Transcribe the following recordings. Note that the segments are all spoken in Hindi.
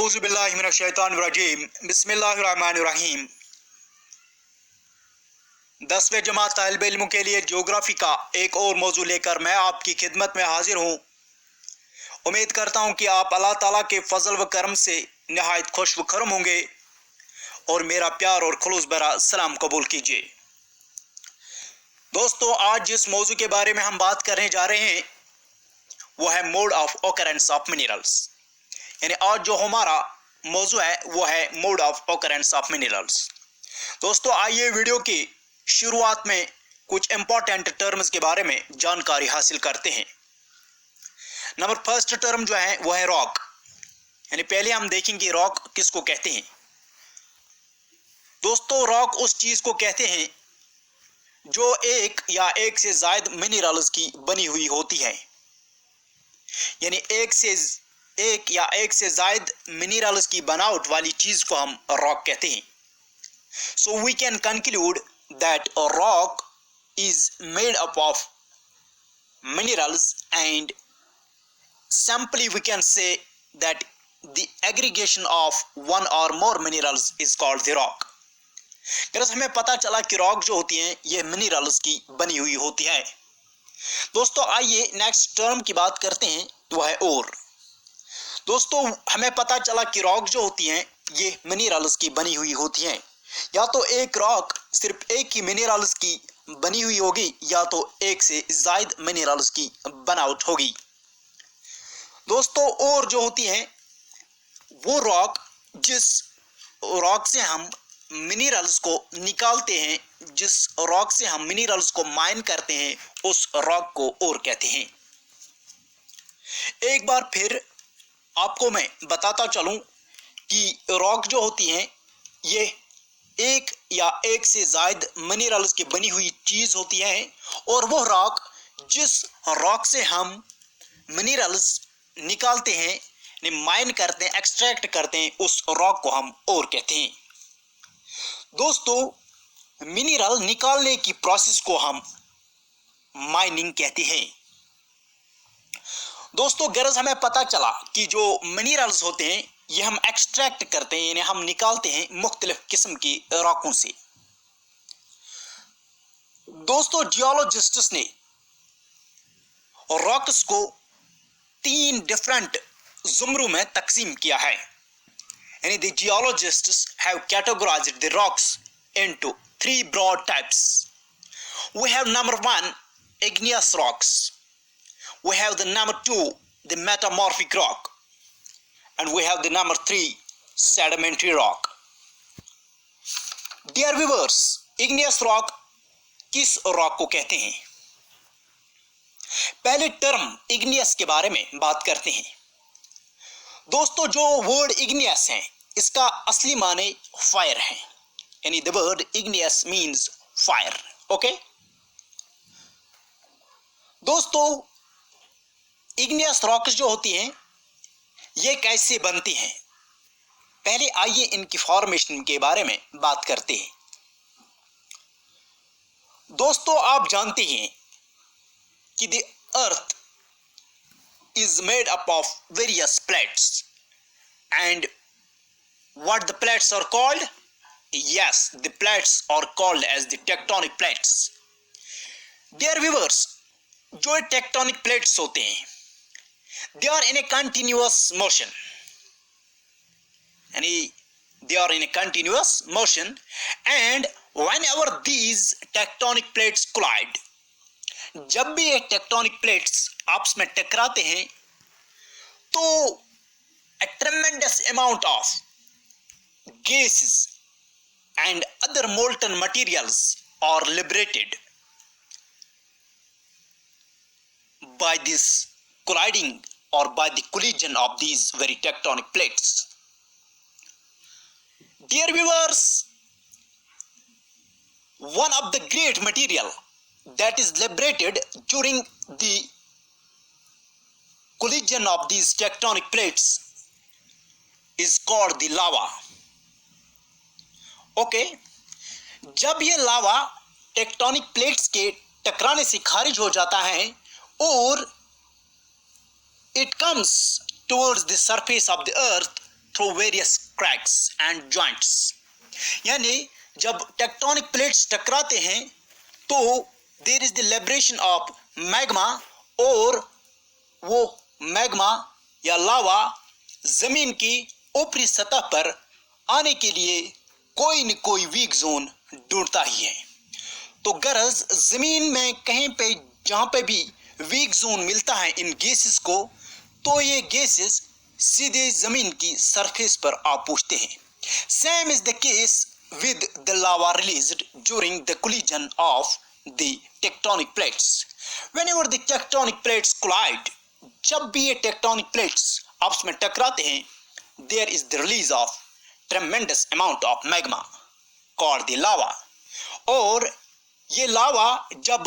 औज़ुबिल्लाहि मिनश्शैतानिर्रजीम बिस्मिल्लाहिर्रहमानिर्रहीम। 10वीं जमात तालिब इल्मों के लिए ज्योग्राफी का एक और मौजू लेकर मैं आपकी खिदमत में हाजिर हूँ। उम्मीद करता हूँ कि आप अल्लाह ताला के फजल व करम से नहायत खुश व खरम होंगे और मेरा प्यार और खुलूस भरा सलाम कबूल कीजिए। दोस्तों, आज जिस मौजू के बारे में हम बात करने जा रहे हैं वो है mode of occurrence of minerals. यानी आज जो हमारा मौजू है वो है mode of occurrence of minerals. दोस्तों, आइए वीडियो की शुरुआत में कुछ इंपॉर्टेंट टर्म्स के बारे में जानकारी हासिल करते हैं। नंबर फर्स्ट टर्म जो है वो है रॉक। यानी पहले हम देखेंगे रॉक किसको कहते हैं। दोस्तों, रॉक उस चीज को कहते हैं जो एक या एक से ज्यादा मिनरल्स की बनी हुई होती है। यानी एक या एक से ज्यादा मिनरल्स की बनावट वाली चीज को हम रॉक कहते हैं। So we can conclude that a rock is made up of minerals, and simply we can say that the aggregation of one or more minerals is called the rock। दरअसल हमें पता चला कि रॉक जो होती हैं ये मिनरल्स की बनी हुई होती है। दोस्तों, आइए नेक्स्ट टर्म की बात करते हैं, वो है ओर। दोस्तों, हमें पता चला कि रॉक जो होती हैं ये मिनरल्स की बनी हुई होती हैं। या तो एक रॉक सिर्फ एक ही मिनरल्स की बनी हुई होगी या तो एक से ज्यादा मिनरल्स की बनावट होगी। दोस्तों, और जो होती हैं वो रॉक जिस रॉक से हम मिनरल्स को निकालते हैं, जिस रॉक से हम मिनरल्स को माइन करते हैं, उस रॉक को और कहते हैं। एक बार फिर आपको मैं बताता चलूं कि रॉक जो होती हैं ये एक या एक से ज्यादा मिनरल्स की बनी हुई चीज होती है, और वो रॉक जिस रॉक से हम मिनरल्स निकालते हैं, माइन करते हैं, एक्सट्रैक्ट करते हैं, उस रॉक को हम और कहते हैं। दोस्तों, मिनरल निकालने की प्रोसेस को हम माइनिंग कहते हैं। दोस्तों, गरज हमें पता चला कि जो मिनरल्स होते हैं ये हम एक्सट्रैक्ट करते हैं, यानी हम निकालते हैं मुख्तलिफ किस्म की रॉकों से। दोस्तों, जियोलॉजिस्ट्स ने रॉक्स को 3 डिफरेंट जुमरों में तकसीम किया है। यानी the geologists have categorised the rocks into 3 broad types. We have number 1 igneous rocks, we have the number 2 the metamorphic rock, and we have the number 3 sedimentary rock। Dear viewers, igneous rock किस रॉक को कहते हैं? पहले टर्म igneous के बारे में बात करते हैं। दोस्तों, जो वर्ड igneous है इसका असली माने फायर है। यानी the word igneous means fire। Okay दोस्तों, igneous rocks जो होती हैं ये कैसे बनती हैं, पहले आइए इनकी फॉर्मेशन के बारे में बात करते हैं। दोस्तों, आप जानते हैं कि the earth is made up of various plates, and what the plates are called? Yes, the plates are called as the tectonic plates. Dear viewers, जो टेक्टोनिक प्लेट्स होते हैं they are in a continuous motion, and whenever these tectonic plates collide, जब भी ये टेक्टोनिक प्लेट्स आपस में टकराते हैं तो a tremendous amount of gases and other molten materials are liberated by this colliding or by the collision of these very tectonic plates। Dear viewers, one of the great material that is liberated during the collision of these tectonic plates is called the lava। Okay, जब ये लावा टेक्टोनिक प्लेट्स के टकराने से खारिज हो जाता है और it comes towards the surface of the earth, through various cracks and joints. यानी जब टेक्टोनिक प्लेट्स टकराते हैं तो there is the liberation of magma, और वो मैग्मा या लावा जमीन की ऊपरी सतह पर आने के लिए कोई न कोई वीक जोन ढूंढता ही है। तो गरज जमीन में कहीं पे जहां पे भी वीक जोन मिलता है इन गैसेस को, तो ये गैसेस सीधे जमीन की सरफेस पर आ पहुंचते हैं। Same is the case with the lava released during the collision of the tectonic plates. Whenever the tectonic plates collide, जब भी ये टेक्टोनिक प्लेट्स आपस में टकराते हैं, there is the release of tremendous amount of magma called the lava. और ये लावा जब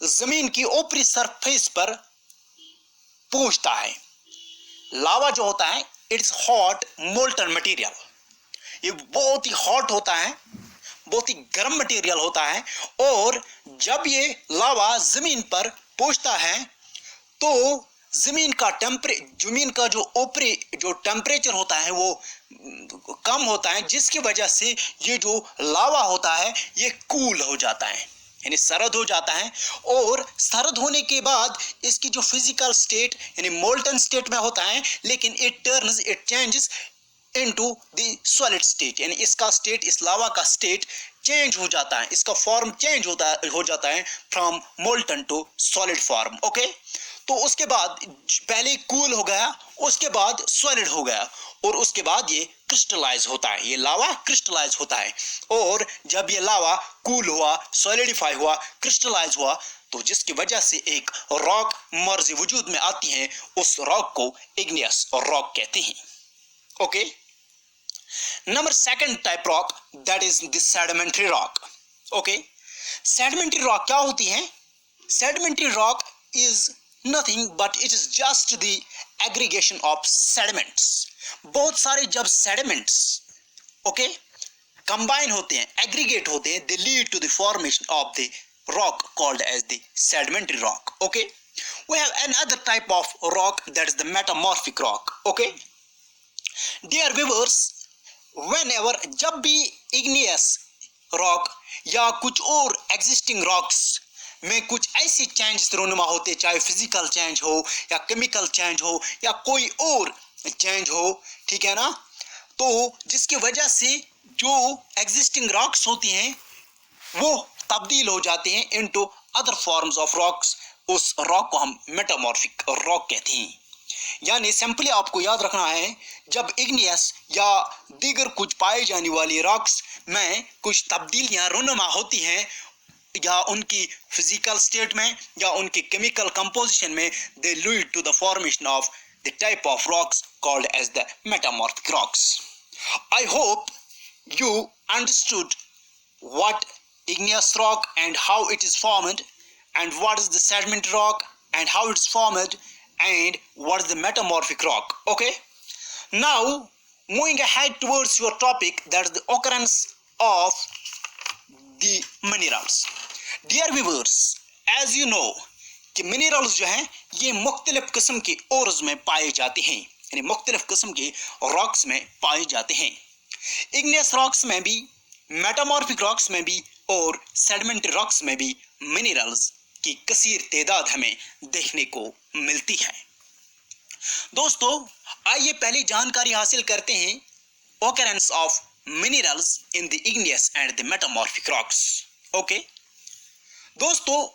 जमीन की ऊपरी सरफेस पर पहुंचता है, लावा जो होता है इट्स हॉट मोल्टन मटेरियल, ये बहुत ही हॉट होता है, बहुत ही गर्म मटेरियल होता है। और जब ये लावा जमीन पर पहुंचता है तो जमीन का जो ऊपरी जो टेम्परेचर होता है वो कम होता है, जिसकी वजह से ये जो लावा होता है ये कूल हो जाता है, यानी सर्द हो जाता है। और सर्द होने के बाद इसकी जो फिजिकल स्टेट यानी मोल्टन स्टेट में होता है, लेकिन it changes into the solid state, यानी इसका स्टेट, इस लावा का स्टेट चेंज हो जाता है, इसका फॉर्म चेंज हो जाता है from molten to solid form. Okay, तो उसके बाद पहले कूल हो गया, उसके बाद सॉलिड हो गया, और उसके बाद ये क्रिस्टलाइज होता है, ये लावा क्रिस्टलाइज होता है। और जब ये लावा कूल हुआ, सॉलिडिफाई हुआ, क्रिस्टलाइज हुआ, तो जिसकी वजह से एक रॉक मर्ज वजूद में आती है, उस रॉक को इग्नियस रॉक कहते हैं। Okay, number second type rock, that is the sedimentary rock. Okay, sedimentary rock क्या होती है? Sedimentary rock is nothing but it is just the aggregation of sediments. बहुत सारे जब सेडिमेंट्स ओके कंबाइन होते हैं, एग्रीगेट होते हैं, they lead to the formation of the rock called as the sedimentary rock. Okay, we have another type of rock, that is the metamorphic rock. Okay, dear viewers, whenever जब भी igneous rock या कुछ और existing rocks में कुछ ऐसे चेंजेस रोनुमा होते, चाहे फिजिकल चेंज हो या केमिकल चेंज हो या कोई और चेंज हो, ठीक है ना, तो जिसकी वजह से जो एग्जिस्टिंग रॉक्स होती हैं वो तब्दील हो जाते हैं into other forms of rocks, उस रॉक को हम मेटामॉर्फिक रॉक कहते हैं। यानी सिंपली आपको याद रखना है, जब इग्नियस या दीगर कुछ पाए जाने वाली रॉक्स में कुछ तब्दीलियां रुनुमा होती हैं, या उनकी फिजिकल स्टेट में या उनकी केमिकल कंपोजिशन में, they lead to the formation of the type of rocks called as the metamorphic rocks. I hope you understood what igneous rock and how it is formed, and what is the sedimentary rock and how it is formed, and what is the metamorphic rock. Okay, now moving ahead towards your topic, that is the occurrence of the minerals. Dear viewers, as you know कि minerals जो हैं ये मुख्तलिफ किस्म के ओर्स में पाए जाते हैं, यानी मुख्तलिफ किस्म के रॉक्स में पाए जाते हैं। इग्नियस रॉक्स में भी, मेटामॉर्फिक रॉक्स में भी और सेडिमेंट्री रॉक्स में भी मिनरल्स की कसीर तादाद हमें देखने को मिलती है। दोस्तों, आइए पहले जानकारी हासिल करते हैं occurrence of minerals in the igneous and the metamorphic rocks. Okay दोस्तों,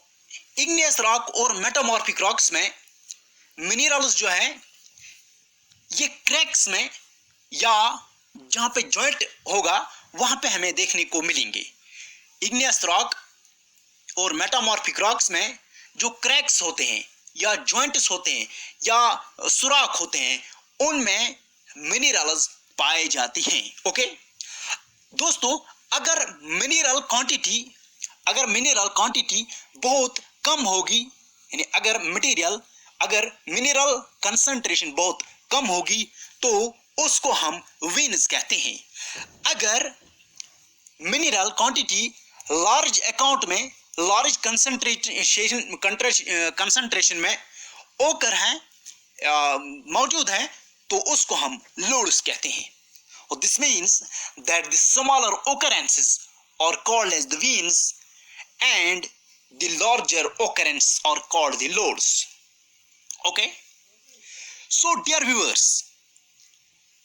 इग्नियस रॉक और मेटामॉर्फिक रॉक्स में मिनरल्स जो है ये क्रैक्स में या जहां पे जॉइंट होगा वहां पे हमें देखने को मिलेंगे। इग्नियस रॉक और मेटामॉर्फिक रॉक्स में जो क्रैक्स होते हैं या जॉइंट्स होते हैं या सुराख होते हैं, उनमें मिनरल्स पाए जाती हैं। ओके दोस्तों, अगर मिनरल क्वांटिटी बहुत कम होगी, यानी अगर मिनरल कंसंट्रेशन बहुत कम होगी तो उसको हम वेन्स कहते हैं। अगर मिनरल क्वांटिटी लार्ज अकाउंट में, लार्ज कंसंट्रेशन में ओकर है, मौजूद है, तो उसको हम लोड्स कहते हैं। और this means that the smaller occurrences are called as the veins and the larger occurrences are called the loads. Okay, so dear viewers,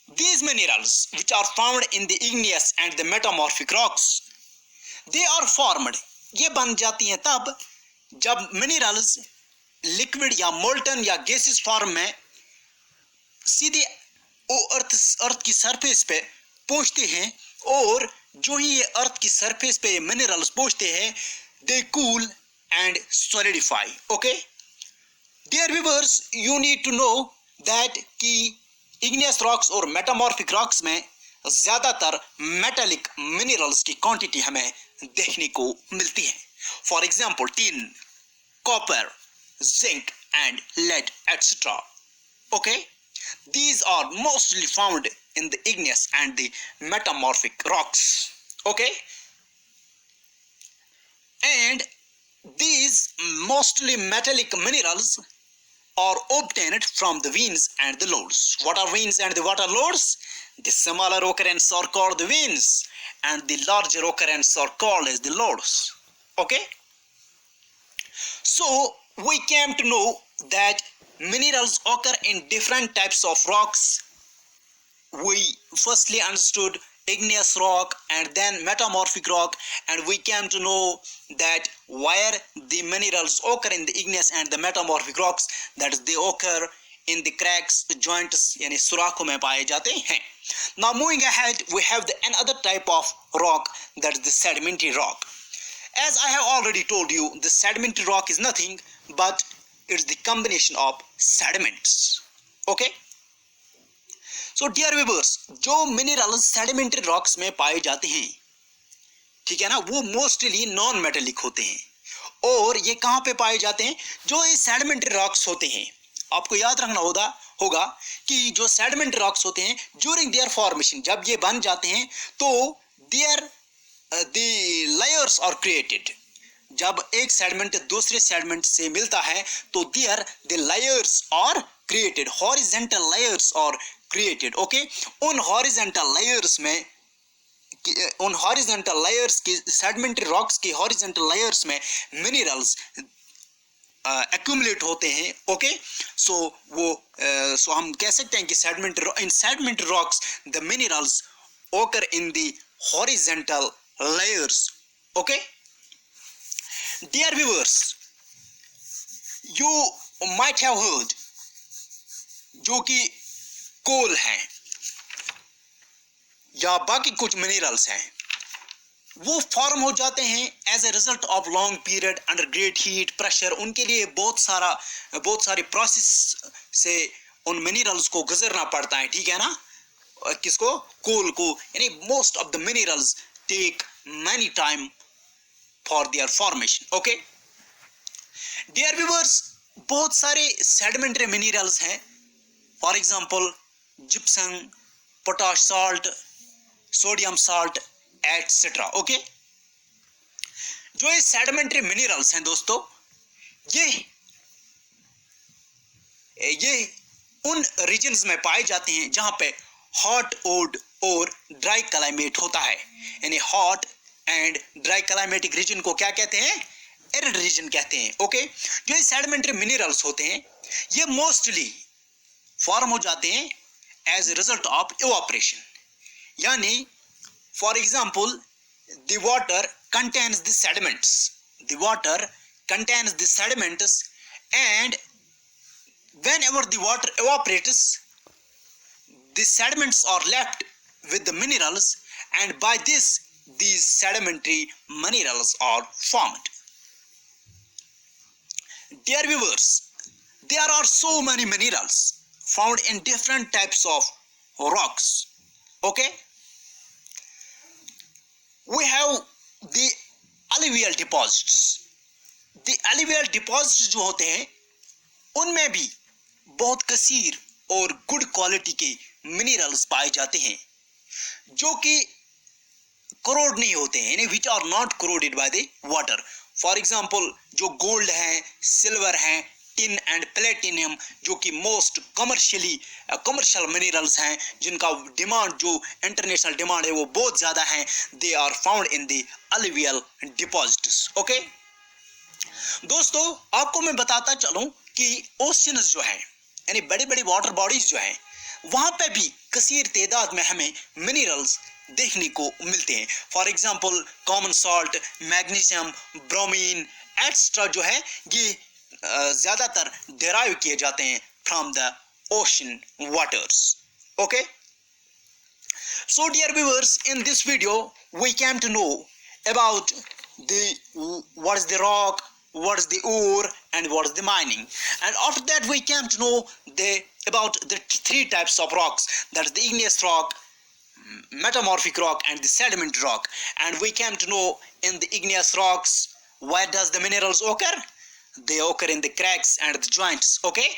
these minerals which are found in the igneous and the metamorphic rocks, they are formed, ये बन जाती हैं तब जब मिनरल्स लिक्विड या मोल्टन या गैसेस फॉर्म में सीधे अर्थ की सरफेस पे पहुंचते हैं, और जो ही ये अर्थ की सरफेस पे मिनरल्स पहुंचते हैं, they cool and solidify. Okay dear viewers, you need to know that कि इग्नियस रॉक्स और मेटामॉर्फिक रॉक्स में ज्यादातर मेटालिक मिनरल्स की क्वांटिटी हमें देखने को मिलती है. For example tin, copper, zinc and lead, etc. Okay, these are mostly found in the igneous and the metamorphic rocks. Okay, and these mostly metallic minerals are obtained from the veins and the lodes. What are veins and what are lodes? The smaller occurrences are called the veins and the larger occurrences are called as the lodes. Okay, so we came to know that minerals occur in different types of rocks. We firstly understood igneous rock and then metamorphic rock, and we came to know that where the minerals occur in the igneous and the metamorphic rocks, that is they occur in the cracks, joints, यानी सुराखों में पाए जाते हैं. Now moving ahead, we have the another type of rock, that is the sedimentary rock. As I have already told you, the sedimentary rock is nothing but it's the combination of sediments. Okay, so dear viewers, जो minerals sedimentary rocks में पाए जाते हैं, ठीक है ना, वो मोस्टली नॉन मेटेलिक होते हैं. और ये कहाँ पे पाए जाते हैं? जो ये sedimentary rocks होते हैं, आपको याद रखना होगा कि जो sedimentary rocks होते हैं, during their formation, जब ये बन जाते हैं तो the layers are created. जब एक सेडमेंट दूसरे सेडमेंट से मिलता है तो there the layers are created, horizontal layers are created. Okay, उन हॉरिजॉन्टल लेयर्स की सेडमेंटरी रॉक्स की हॉरिजॉन्टल लेयर्स में मिनरल्स एक्यूमुलेट होते हैं. ओके, सो हम कह सकते हैं कि sedimentary rocks the minerals occur in the horizontal layers. Okay, dear viewers, you might have heard जो कि कोल हैं या बाकी कुछ मिनरल्स हैं, वो फॉर्म हो जाते हैं as a result of long period under great heat pressure. उनके लिए बहुत सारी प्रोसेस से उन मिनरल्स को गुजरना पड़ता है, ठीक है ना. किसको? कोल को. यानी most of the minerals take many time for their formation. Okay, dear viewers, बहुत सारे sedimentary minerals हैं. For example, gypsum, potash salt, sodium salt, etc. Okay, जो ये sedimentary minerals हैं दोस्तों, ये उन रीजन्स में पाए जाते हैं जहां पे हॉट और ड्राई क्लाइमेट होता है. यानी hot and dry climatic reason को क्या कहते हैं? एरिड रीजन कहते हैं. ओके, जो ये सेडिमेंट्री मिनरल्स होते हैं, ये मोस्टली फॉर्म हो जाते हैं as a result of evaporation. यानी for example the water contains the sediments and whenever the water evaporates, the sediments are left with the minerals, and by this these sedimentary minerals are formed. Dear viewers, there are so many minerals found in different types of rocks. Okay, we have the alluvial deposits. The alluvial deposits जो होते हैं उनमें भी बहुत कसीर और गुड क्वालिटी के मिनरल्स पाए जाते हैं जो कि करोड नहीं होते हैं, यानी which are not corroded by the water. For example जो गोल्ड है, सिल्वर है, टिन एंड प्लेटिनियम, जो कि मोस्ट कमर्शियल मिनरल्स हैं, जिनका डिमांड, जो इंटरनेशनल डिमांड है वो बहुत ज़्यादा है। They are found in the alluvial deposits. Okay दोस्तों, आपको मैं बताता चलूं कि ओशंस जो है, यानी बड़ी बड़ी वाटर बॉडीज जो है, वहां पे भी कसीर तादाद में हमें मिनरल्स देखने को मिलते हैं। For example common salt, magnesium, bromine extra जो है, ये ज़्यादातर डेराइव किए जाते हैं from the ocean waters. Okay so dear viewers, in this video we came to know about what is the rock, what is the ore, and what is the mining. And after that we came to know about the three types of rocks, that is the igneous rock, metamorphic rock, and the sedimentary rock. And we came to know in the igneous rocks, where does the minerals occur? They occur in the cracks and the joints. Okay,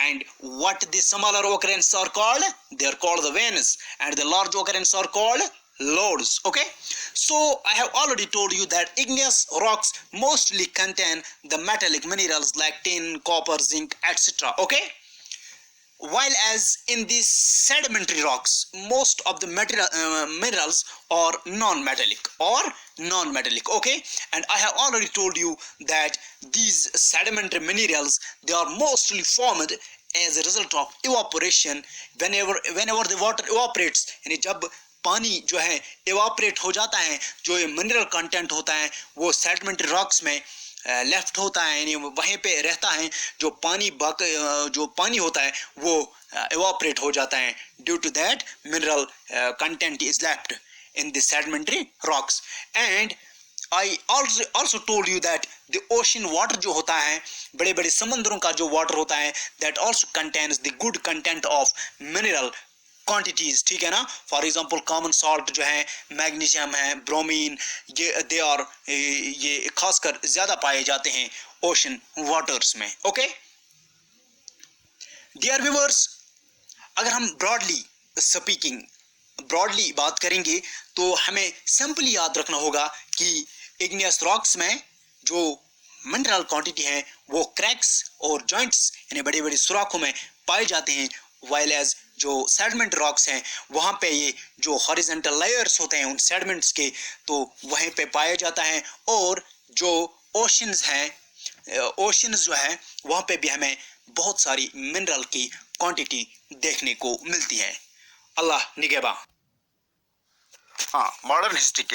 and what the smaller occurrences are called? They are called the veins, and the large occurrences are called lodes. Okay, so I have already told you that igneous rocks mostly contain the metallic minerals like tin, copper, zinc, etc. Okay, while as in these sedimentary rocks, most of the minerals are non-metallic. Okay, and I have already told you that these sedimentary minerals, they are mostly formed as a result of evaporation. Whenever the water evaporates, यानी जब पानी जो है evaporate हो जाता है, जो ये mineral content होता है वो sedimentary rocks में लेफ्ट होता है, यानी वहीं पे रहता है। जो पानी होता है वो evaporate हो जाता है, due to that mineral content is left in the sedimentary rocks. And I also told you that the ocean water जो होता है, बड़े बड़े समंदरों का जो water होता है, that also contains the good content of mineral quantities, ठीक है ना। फॉर एग्जांपल कॉमन सॉल्ट जो है, मैग्नीशियम है, ब्रोमीन, ये खासकर ज्यादा पाए जाते हैं ओशन वाटर्स में। ओके डियर व्यूअर्स, अगर हम ब्रॉडली बात करेंगे तो हमें सिंपली याद रखना होगा कि इग्नियस रॉक्स में जो मिनरल क्वांटिटी है वो क्रैक्स और जॉइंट्स, यानी बड़े बड़े सुराखों में पाए जाते हैं। वाइल एज जो सेडमेंट रॉक्स हैं वहाँ पे ये जो हॉरिजॉन्टल लेयर्स होते हैं उन सेडमेंट्स के, तो वहीं पे पाया जाता है। और जो ओशंस जो है वहाँ पे भी हमें बहुत सारी मिनरल की क्वांटिटी देखने को मिलती है। अल्लाह निगहबान। हाँ, मॉडर्न हिस्ट्री के